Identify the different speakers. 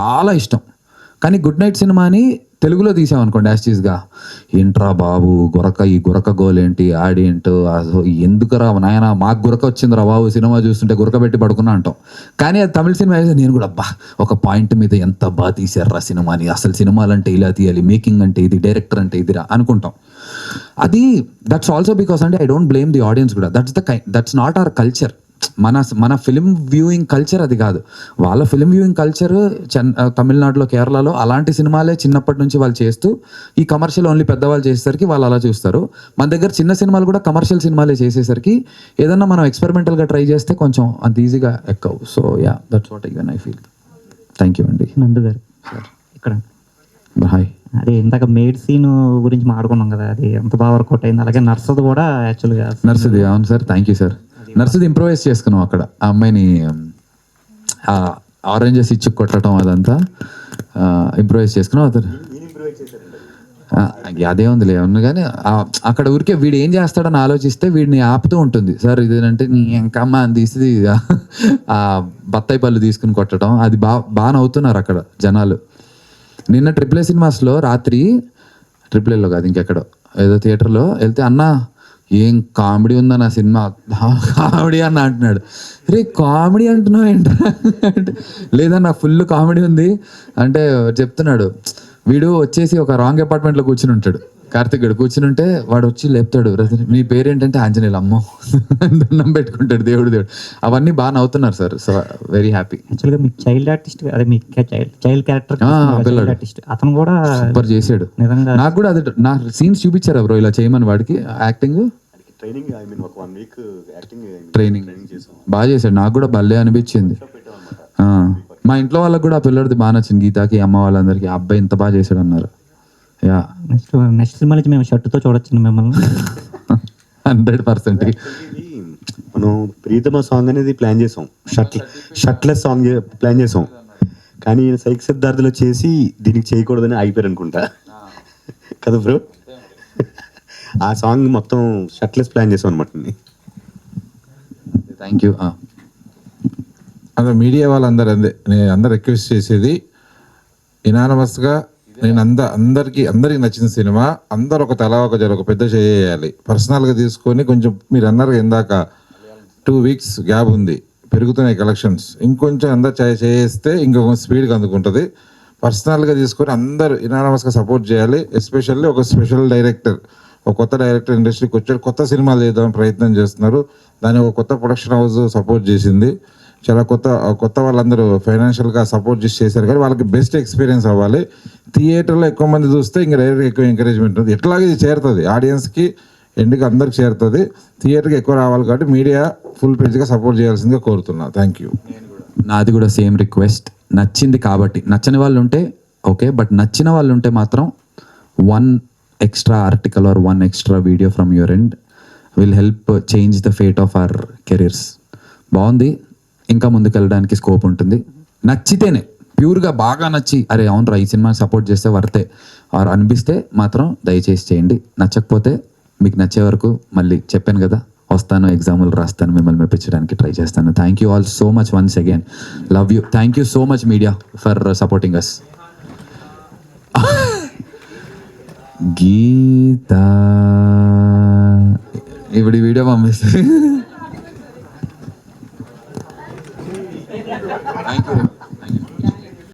Speaker 1: చాలా ఇష్టం. కానీ గుడ్ నైట్ సినిమాని తెలుగులో తీసామనుకోండి యాస్టీస్గా, ఏంట్రా బాబు ఈ గురక గోలేంటి ఆడేంటో ఎందుకురా నాయన మాకు గురక వచ్చిందిరా బాబు సినిమా చూస్తుంటే గురక పెట్టి పడుకున్నా అంటాం. కానీ అది తమిళ సినిమా అయితే నేను కూడా అబ్బా ఒక పాయింట్ మీద ఎంత బాగా తీశారా సినిమాని, అసలు సినిమాలు అంటే ఇలా తీయాలి, మేకింగ్ అంటే ఇది, డైరెక్టర్ అంటే ఇదిరా అనుకుంటాం. అది దట్స్ ఆల్సో బికాస్ అంటే I don't blame the audience కూడా, దట్స్ నాట్ అవర్ కల్చర్. మన ఫిలిం వ్యూయింగ్ కల్చర్ అది కాదు. వాళ్ళ ఫిలిం వ్యూయింగ్ కల్చర్ తమిళనాడులో, కేరళలో అలాంటి సినిమాలే చిన్నప్పటి నుంచి వాళ్ళు చేస్తూ ఈ కమర్షియల్ ఓన్లీ పెద్దవాళ్ళు చేసేసరికి వాళ్ళు అలా చూస్తారు. మన దగ్గర చిన్న సినిమాలు కూడా కమర్షియల్ సినిమాలే చేసేసరికి ఏదన్నా మనం ఎక్స్పెరిమెంటల్గా ట్రై చేస్తే కొంచెం అంత ఈజీగా ఎక్కవు. So yeah, that's what even I feel. Thank you అండి.
Speaker 2: నందు గారు ఇక్కడ
Speaker 1: హాయ్.
Speaker 2: అదే ఇందాక మేడ్ సీన్ గురించి మాట్లాడుకున్నాం కదా, అది ఎంత బాగా వర్కౌట్ అయింది. అలాగే నర్సది కూడా యాక్చువల్గా
Speaker 1: నర్సది అవును సార్, థ్యాంక్ యూ సార్. నర్సది ఇంప్రూవైజ్ చేసుకున్నాం అక్కడ, ఆ అమ్మాయిని ఆరెంజెస్ ఇచ్చి కొట్టడం అదంతా ఇంప్రూవైజ్ చేసుకున్నాం. అదే ఉందిలే అవును. కానీ అక్కడ ఊరికే వీడు ఏం చేస్తాడని ఆలోచిస్తే వీడిని ఆపుతూ ఉంటుంది. సార్ ఇదేంటే నీ ఎంకమ్మ అని తీసి ఆ బత్తాయి పళ్ళు తీసుకుని కొట్టడం, అది బాగా నవ్వుతున్నారు అక్కడ జనాలు. నిన్న ట్రిపుల్ ఏ సినిమాస్లో రాత్రి, ట్రిపుల్ ఏలో కాదు ఇంకెక్కడో ఏదో థియేటర్లో వెళ్తే, అన్నా ఏం కామెడీ ఉందా నా సినిమా, కామెడీ అన్న అంటున్నాడు. రే కామెడీ అంటున్నావు ఏంట్రా అంటే, లేదన్నా ఫుల్ కామెడీ ఉంది అంటే చెప్తున్నాడు. వీడు వచ్చేసి ఒక రాంగ్ అపార్ట్మెంట్లో కూర్చుని ఉంటాడు, కార్తిక్ గడు కూర్చుని ఉంటే వాడు వచ్చి లేపుతాడు, మీ పేరేంటంటే ఆంజనేయులు, అమ్మో దండం పెట్టుకుంటాడు దేవుడు. అవన్నీ బాగా నవ్వుతున్నారు సార్. So very happy.
Speaker 2: యాక్చువల్గా మీ చైల్డ్ ఆర్టిస్ట్, అదే మీ చైల్డ్ క్యారెక్టర్ ఆర్టిస్ట్, అతను కూడా
Speaker 1: సూపర్ చేసాడు నిజంగా. నాకు కూడా అది నా సీన్స్ చూపించారు బ్రో ఇలా చేయమని, వాడికి యాక్టింగ్ ట్రైనింగ్ బాగా చేశాడు. నాకు కూడా భలే అనిపించింది. మా ఇంట్లో వాళ్ళకి కూడా ఆ పిల్లడిది బాగా నచ్చింది, గీతాకి, అమ్మ వాళ్ళందరికీ. ఆ అబ్బాయి ఇంత బాగా చేశాడు అన్నారు. యా,
Speaker 2: నెక్స్ట్ సినిమా నుంచి మేము షర్టుతో చూడొచ్చు మిమ్మల్ని
Speaker 1: 100%.
Speaker 3: మనం ప్రీతమ సాంగ్ అనేది ప్లాన్ చేసాం, షర్ట్లెస్ సాంగ్ ప్లాన్ చేసాం. కానీ సైక్ సిద్ధార్థులు చేసి దీనికి చేయకూడదని ఆగిపోయారు అనుకుంటా కదా బ్రో. ఆ సాంగ్ మొత్తం షర్ట్లెస్ ప్లాన్ చేసాం అనమాట.
Speaker 1: Thank you.
Speaker 4: అదే మీడియా వాళ్ళందరూ నేను అందరు రిక్వెస్ట్ చేసేది ఇనానమస్గా, నేను అందరికి నచ్చిన సినిమా అందరు ఒక తలా ఒక పెద్ద చేయాలి. పర్సనల్గా తీసుకొని కొంచెం మీరు అన్నారు ఇందాక 2 weeks గ్యాప్ ఉంది, పెరుగుతున్నాయి కలెక్షన్స్, ఇంకొంచెం అందరు చేస్తే ఇంకొక స్పీడ్గా అందుకుంటుంది. పర్సనల్గా తీసుకొని అందరు ఇనానమస్గా సపోర్ట్ చేయాలి. ఎస్పెషల్లీ ఒక స్పెషల్ డైరెక్టర్, ఒక కొత్త డైరెక్టర్ ఇండస్ట్రీకి వచ్చాడు, కొత్త సినిమాలు చేద్దామని ప్రయత్నం చేస్తున్నారు. దాన్ని ఒక కొత్త ప్రొడక్షన్ హౌస్ సపోర్ట్ చేసింది. చాలా కొత్త వాళ్ళందరూ ఫైనాన్షియల్గా సపోర్ట్ చేశారు. కానీ వాళ్ళకి బెస్ట్ ఎక్స్పీరియన్స్ అవ్వాలి. థియేటర్లో ఎక్కువ మంది చూస్తే ఇంకా డైరెక్ట్గా ఎక్కువ ఎంకరేజ్మెంట్ ఉంటుంది. ఎట్లాగే ఇది చేరుతుంది ఆడియన్స్కి, ఎండ్కి అందరికి చేరుతుంది. థియేటర్కి ఎక్కువ రావాలి కాబట్టి మీడియా ఫుల్ పేజ్గా సపోర్ట్ చేయాల్సిందిగా కోరుతున్నా. Thank you.
Speaker 1: నాది కూడా సేమ్ రిక్వెస్ట్. నచ్చింది కాబట్టి, నచ్చని వాళ్ళు ఉంటే ఓకే, బట్ నచ్చిన వాళ్ళు ఉంటే మాత్రం 1 extra article or 1 extra video from your end will help change the fate of our careers. బాగుంది, ఇంకా ముందుకు వెళ్ళడానికి స్కోప్ ఉంటుంది. నచ్చితేనే, ప్యూర్గా బాగా నచ్చి అరే అవునరా ఈ సినిమా సపోర్ట్ చేస్తే వర్తే ఆర్ అనిపిస్తే మాత్రం దయచేసి చేయండి. నచ్చకపోతే మీకు నచ్చే వరకు మళ్ళీ చెప్పాను కదా వస్తాను, ఎగ్జాములు రాస్తాను, మిమ్మల్ని మెప్పించడానికి ట్రై చేస్తాను. Thank you all so much once again. Love you. Thank you so much media for supporting us. Geeta ఇప్పుడు ఈ వీడియో పంపిస్తుంది. Thank you.